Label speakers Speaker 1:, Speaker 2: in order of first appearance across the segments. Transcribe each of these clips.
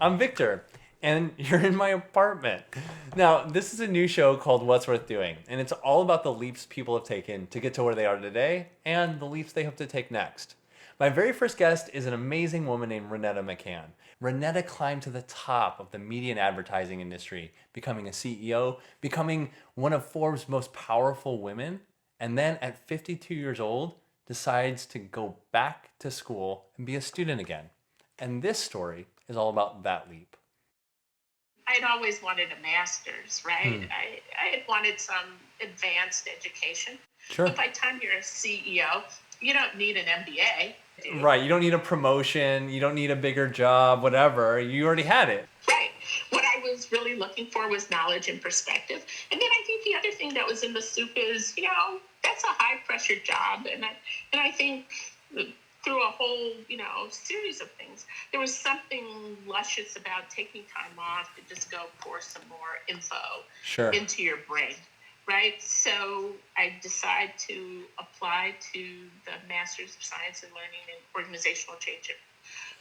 Speaker 1: I'm Victor, and you're in my apartment. Now, this is a new show called What's Worth Doing, and it's all about the leaps people have taken to get to where they are today and the leaps they hope to take next. My very first guest is an amazing woman named Renetta McCann. Renetta climbed to the top of the media and advertising industry, becoming a CEO, becoming one of Forbes' most powerful women, and then at 52 years old, decides to go back to school and be a student again. And this story is all about that leap.
Speaker 2: I'd always wanted a master's, right?
Speaker 1: Hmm.
Speaker 2: I had wanted some advanced education.
Speaker 1: Sure.
Speaker 2: But by the time you're a CEO, you don't need an MBA, do you?
Speaker 1: Right. You don't need a promotion. You don't need a bigger job, whatever. You already had it.
Speaker 2: Right. What I was really looking for was knowledge and perspective. And then I think the other thing that was in the soup is, that's a high pressure job. And I think through a whole, series of things, there was something luscious about taking time off to just go pour some more info
Speaker 1: Sure.
Speaker 2: into your brain. Right. So I decided to apply to the Master's of Science in Learning and Organizational Change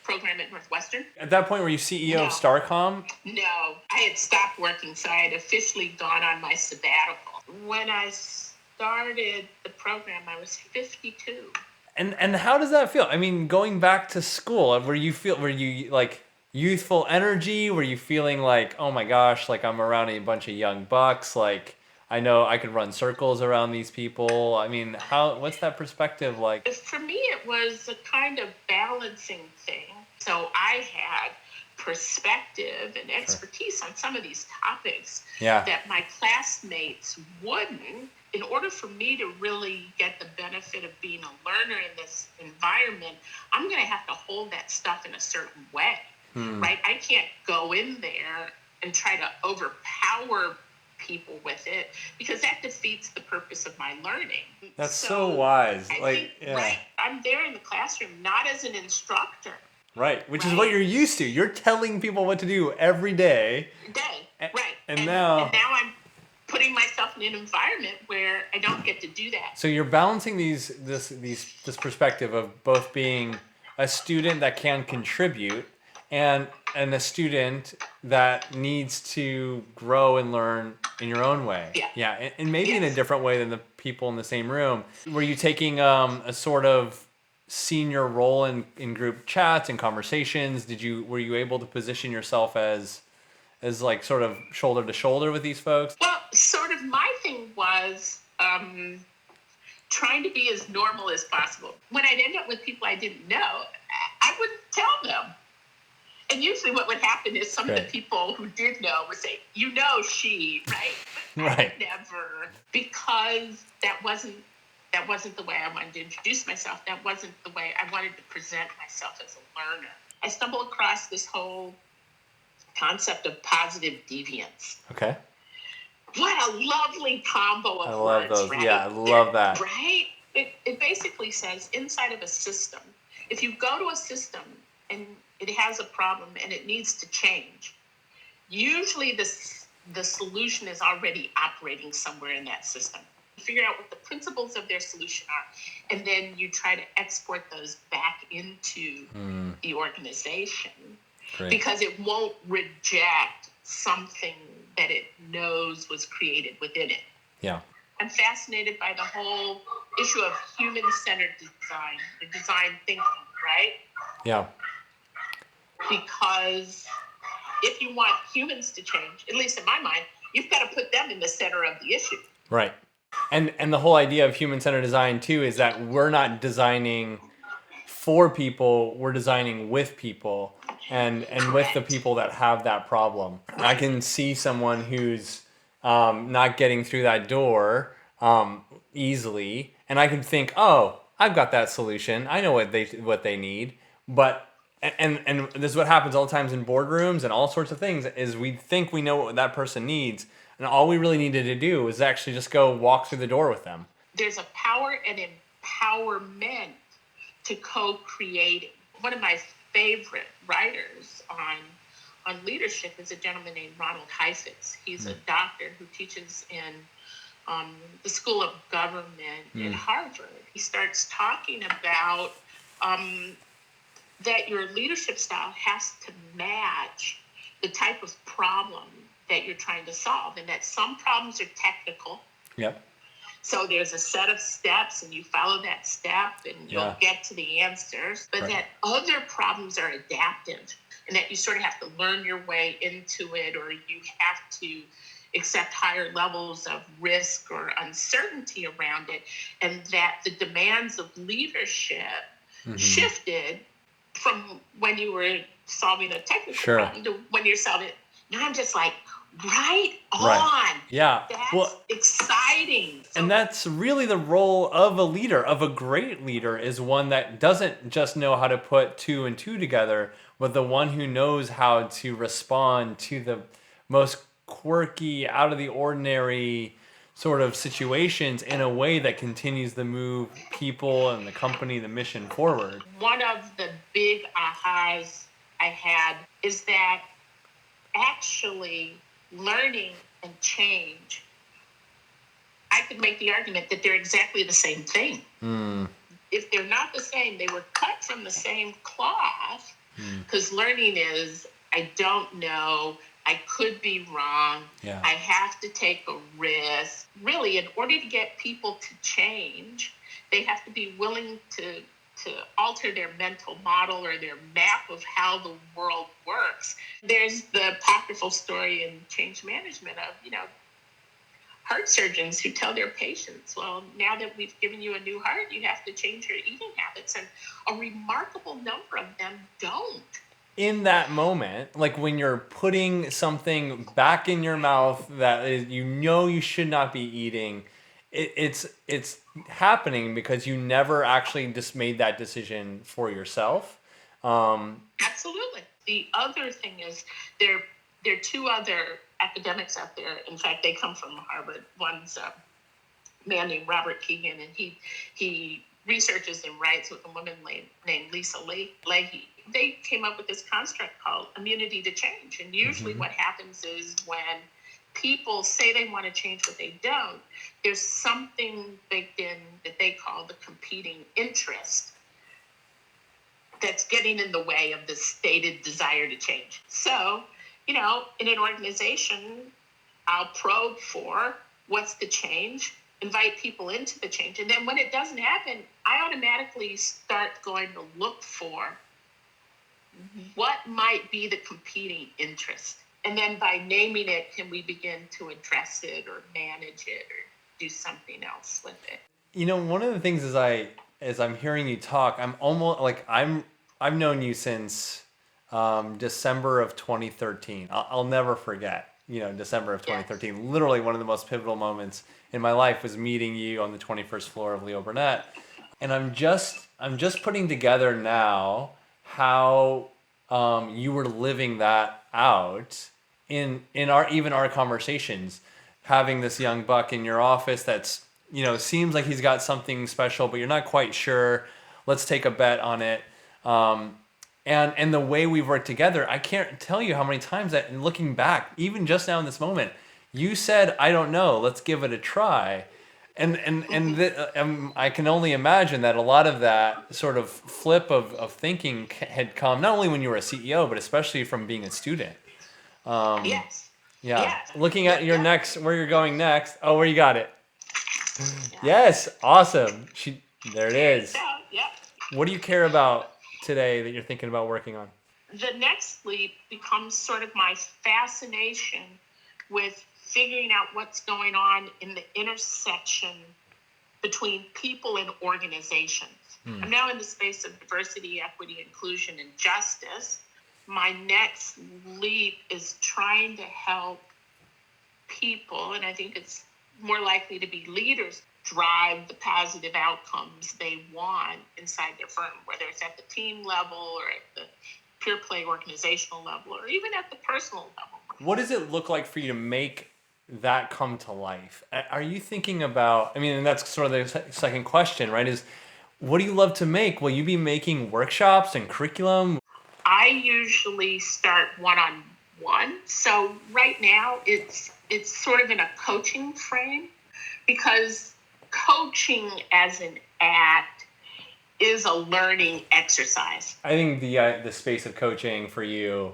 Speaker 2: program at Northwestern.
Speaker 1: At that point, were you CEO
Speaker 2: No.
Speaker 1: of Starcom?
Speaker 2: No, I had stopped working, so I had officially gone on my sabbatical. When I started the program, I was 52.
Speaker 1: And how does that feel? I mean, going back to school, were you like youthful energy? Were you feeling like, oh my gosh, like I'm around a bunch of young bucks, like I know I could run circles around these people. I mean, what's that perspective like?
Speaker 2: For me, it was a kind of balancing thing. So I had perspective and expertise on some of these topics
Speaker 1: Yeah.
Speaker 2: that my classmates wouldn't. In order for me to really get the benefit of being a learner in this environment, I'm going to have to hold that stuff in a certain way, right? I can't go in there and try to overpower people with it because that defeats the purpose of my learning.
Speaker 1: That's so wise.
Speaker 2: Right, I'm there in the classroom not as an instructor.
Speaker 1: Right, which is what you're used to. You're telling people what to do every day.
Speaker 2: Right.
Speaker 1: And now
Speaker 2: I'm putting myself in an environment where I don't get to do that.
Speaker 1: So you're balancing this perspective of both being a student that can contribute and a student that needs to grow and learn in your own way.
Speaker 2: Yeah.
Speaker 1: And maybe in a different way than the people in the same room. Were you taking a sort of senior role in group chats and conversations? Were you able to position yourself as like sort of shoulder to shoulder with these folks?
Speaker 2: Well, sort of my thing was trying to be as normal as possible. When I'd end up with people I didn't know, I wouldn't tell them. And usually what would happen is some of the people who did know would say, she, right? But
Speaker 1: Right.
Speaker 2: I would never, because that wasn't the way I wanted to introduce myself. That wasn't the way I wanted to present myself as a learner. I stumbled across this whole concept of positive deviance.
Speaker 1: Okay.
Speaker 2: What a lovely combo of
Speaker 1: I
Speaker 2: words,
Speaker 1: love those.
Speaker 2: right?
Speaker 1: Yeah, I love that.
Speaker 2: Right? It basically says inside of a system, if you go to a system and it has a problem and it needs to change, usually the solution is already operating somewhere in that system. You figure out what the principles of their solution are, and then you try to export those back into the organization.
Speaker 1: Great.
Speaker 2: Because it won't reject something that it knows was created within it.
Speaker 1: Yeah.
Speaker 2: I'm fascinated by the whole issue of human-centered design, the design thinking, right?
Speaker 1: Yeah.
Speaker 2: Because if you want humans to change, at least in my mind, you've got to put them in the center of the issue.
Speaker 1: Right. And the whole idea of human-centered design too is that we're not designing for people, we're designing with people and with the people that have that problem. I can see someone who's not getting through that door easily, and I can think, oh, I've got that solution. I know what they need. But and this is what happens all the times in boardrooms and all sorts of things is we think we know what that person needs, and all we really needed to do is actually just go walk through the door with them.
Speaker 2: There's a power and empowerment to co-creating. One of my favorite writers on leadership is a gentleman named Ronald Heifetz. He's a doctor who teaches in the School of Government at Harvard. He starts talking about that your leadership style has to match the type of problem that you're trying to solve, and that some problems are technical.
Speaker 1: Yep.
Speaker 2: So there's a set of steps and you follow that step and you'll get to the answers, but that other problems are adaptive and that you sort of have to learn your way into it, or you have to accept higher levels of risk or uncertainty around it, and that the demands of leadership shifted from when you were solving a technical problem to when you're solving it. Now I'm just like, right on.
Speaker 1: Yeah.
Speaker 2: That's exciting.
Speaker 1: And that's really the role of a leader, of a great leader, is one that doesn't just know how to put two and two together, but the one who knows how to respond to the most quirky, out of the ordinary sort of situations in a way that continues to move people and the company, the mission forward.
Speaker 2: One of the big ahas I had is that actually learning and change, I could make the argument that they're exactly the same thing. If they're not the same, they were cut from the same cloth, because learning is, I don't know, I could be wrong, I have to take a risk. Really, in order to get people to change, they have to be willing to alter their mental model or their map of how the world works. There's the apocryphal story in change management of, heart surgeons who tell their patients, well, now that we've given you a new heart, you have to change your eating habits. And a remarkable number of them don't.
Speaker 1: In that moment, like when you're putting something back in your mouth that is, you should not be eating, it's happening because you never actually just made that decision for yourself.
Speaker 2: Absolutely. The other thing is there are two other academics out there. In fact, they come from Harvard. One's a man named Robert Keegan, and he researches and writes with a woman named Lisa Leahy. They came up with this construct called immunity to change. And usually what happens is when people say they want to change but they don't, there's something baked in that they call the competing interest that's getting in the way of the stated desire to change. So, in an organization, I'll probe for what's the change, invite people into the change. And then when it doesn't happen, I automatically start going to look for what might be the competing interest. And then by naming it, can we begin to address it or manage it or do something else with it?
Speaker 1: One of the things as I'm hearing you talk, I'm almost like I've known you since December of 2013. I'll never forget, December of 2013. Yes. Literally one of the most pivotal moments in my life was meeting you on the 21st floor of Leo Burnett. And I'm just putting together now how you were living that out in our conversations, having this young buck in your office that's, seems like he's got something special, but you're not quite sure. Let's take a bet on it. And the way we've worked together, I can't tell you how many times that, and looking back, even just now in this moment, you said, I don't know, let's give it a try. And I can only imagine that a lot of that sort of flip of thinking had come not only when you were a CEO, but especially from being a student.
Speaker 2: Yes.
Speaker 1: Yeah.
Speaker 2: Yes.
Speaker 1: Looking at your next, where you're going next. Oh, where you got it. Yes. Awesome. There it is.
Speaker 2: Yep.
Speaker 1: What do you care about today that you're thinking about working on?
Speaker 2: The next leap becomes sort of my fascination with figuring out what's going on in the intersection between people and organizations. I'm now in the space of diversity, equity, inclusion, and justice. My next leap is trying to help people, and I think it's more likely to be leaders, drive the positive outcomes they want inside their firm, whether it's at the team level or at the pure play organizational level or even at the personal level.
Speaker 1: What does it look like for you to make that come to life? Are you thinking about, and that's sort of the second question, right? Is what do you love to make? Will you be making workshops and curriculum?
Speaker 2: I usually start one-on-one. So right now it's sort of in a coaching frame, because coaching as an act is a learning exercise.
Speaker 1: I think the space of coaching for you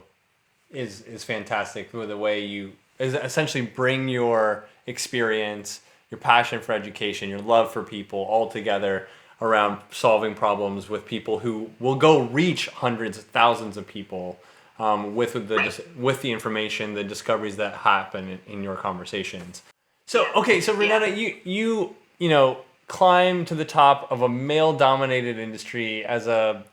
Speaker 1: is fantastic with the way you is essentially bring your experience, your passion for education, your love for people all together around solving problems with people who will go reach hundreds of thousands of people with with the information, the discoveries that happen in your conversations. So okay, so Renetta, you know climb to the top of a male dominated industry as a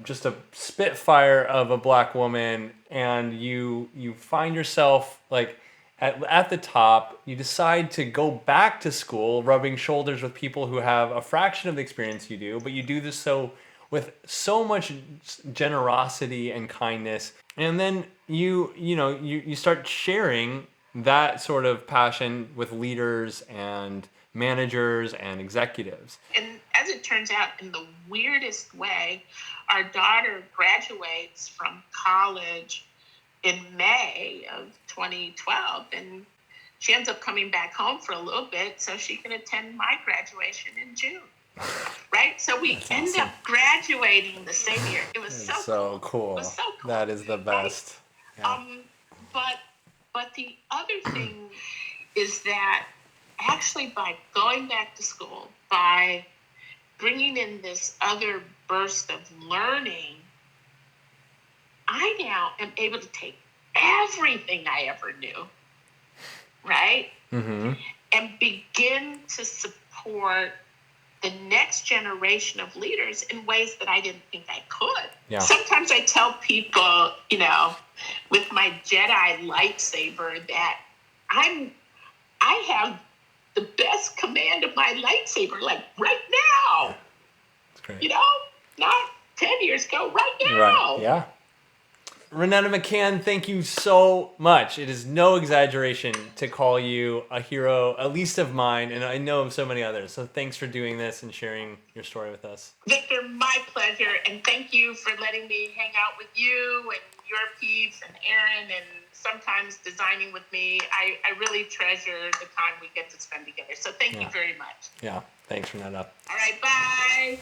Speaker 1: just a spitfire of a black woman, and you find yourself like at the top. You decide to go back to school, rubbing shoulders with people who have a fraction of the experience you do, but you do this so with so much generosity and kindness, and then you start sharing that sort of passion with leaders and managers and executives.
Speaker 2: And as it turns out, in the weirdest way, our daughter graduates from college in May of 2012, and she ends up coming back home for a little bit so she can attend my graduation in June. Right? So we end up graduating the same year. It was so cool. It was so cool.
Speaker 1: That is the best.
Speaker 2: Right? Yeah. But the other thing is that actually by going back to school, by bringing in this other burst of learning, I now am able to take everything I ever knew, right?
Speaker 1: Mm-hmm.
Speaker 2: And begin to support the next generation of leaders in ways that I didn't think I could.
Speaker 1: Yeah.
Speaker 2: Sometimes I tell people, with my Jedi lightsaber that I have the best command of my lightsaber, like right now.
Speaker 1: That's great.
Speaker 2: Not 10 years ago, right now.
Speaker 1: Right, yeah. Renetta McCann, thank you so much. It is no exaggeration to call you a hero, at least of mine, and I know of so many others. So thanks for doing this and sharing your story with us.
Speaker 2: Victor, my pleasure, and thank you for letting me hang out with you and your peeps and Aaron, and sometimes designing with me. I really treasure the time we get to spend together. So thank you very much.
Speaker 1: Yeah, thanks, Renetta.
Speaker 2: All right, bye.